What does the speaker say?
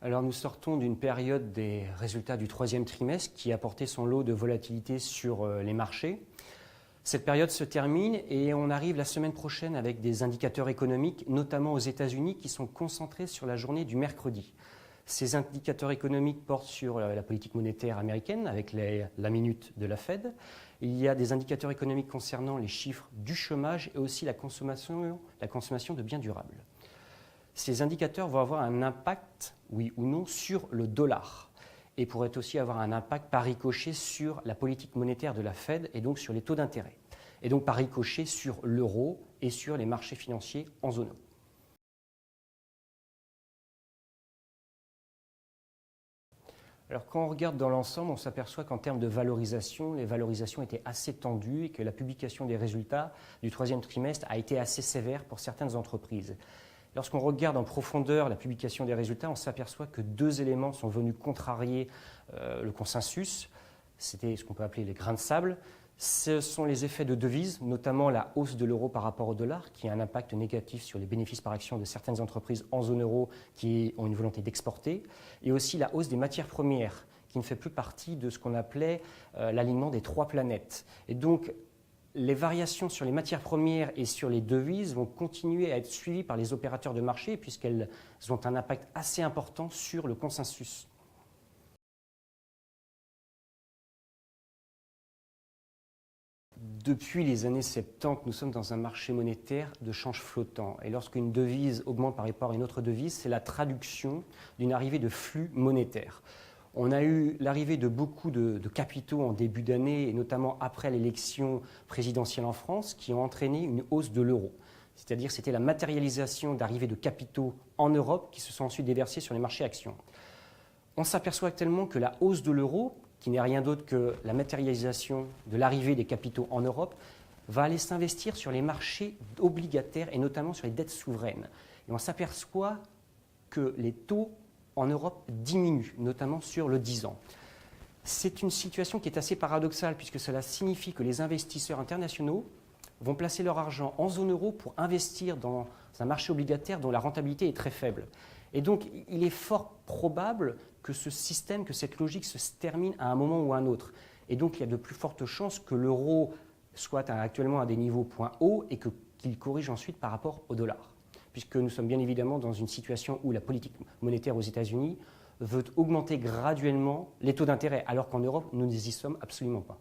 Alors nous sortons d'une période des résultats du troisième trimestre qui a porté son lot de volatilité sur les marchés. Cette période se termine et on arrive la semaine prochaine avec des indicateurs économiques, notamment aux États-Unis, qui sont concentrés sur la journée du mercredi. Ces indicateurs économiques portent sur la politique monétaire américaine avec la minute de la Fed. Il y a des indicateurs économiques concernant les chiffres du chômage et aussi la consommation de biens durables. Ces indicateurs vont avoir un impact, oui ou non, sur le dollar et pourraient aussi avoir un impact par ricochet sur la politique monétaire de la Fed et donc sur les taux d'intérêt, et donc par ricochet sur l'euro et sur les marchés financiers en zone euro. Alors quand on regarde dans l'ensemble, on s'aperçoit qu'en termes de valorisation, les valorisations étaient assez tendues et que la publication des résultats du troisième trimestre a été assez sévère pour certaines entreprises. Lorsqu'on regarde en profondeur la publication des résultats, on s'aperçoit que deux éléments sont venus contrarier le consensus. C'était ce qu'on peut appeler les grains de sable. Ce sont les effets de devises, notamment la hausse de l'euro par rapport au dollar, qui a un impact négatif sur les bénéfices par action de certaines entreprises en zone euro qui ont une volonté d'exporter, et aussi la hausse des matières premières, qui ne fait plus partie de ce qu'on appelait l'alignement des trois planètes. Et donc, les variations sur les matières premières et sur les devises vont continuer à être suivies par les opérateurs de marché puisqu'elles ont un impact assez important sur le consensus. Depuis les années 70, nous sommes dans un marché monétaire de change flottant. Et lorsqu'une devise augmente par rapport à une autre devise, c'est la traduction d'une arrivée de flux monétaires. On a eu l'arrivée de beaucoup de capitaux en début d'année, et notamment après l'élection présidentielle en France, qui ont entraîné une hausse de l'euro. C'est-à-dire que c'était la matérialisation d'arrivées de capitaux en Europe qui se sont ensuite déversés sur les marchés actions. On s'aperçoit actuellement que la hausse de l'euro, qui n'est rien d'autre que la matérialisation de l'arrivée des capitaux en Europe, va aller s'investir sur les marchés obligataires et notamment sur les dettes souveraines. Et on s'aperçoit que les taux en Europe diminue, notamment sur le 10 ans. C'est une situation qui est assez paradoxale puisque cela signifie que les investisseurs internationaux vont placer leur argent en zone euro pour investir dans un marché obligataire dont la rentabilité est très faible. Et donc, il est fort probable que ce système, que cette logique se termine à un moment ou à un autre. Et donc, il y a de plus fortes chances que l'euro soit actuellement à des niveaux point hauts et qu'il corrige ensuite par rapport au dollar, puisque nous sommes bien évidemment dans une situation où la politique monétaire aux États-Unis veut augmenter graduellement les taux d'intérêt, alors qu'en Europe, nous n'y sommes absolument pas.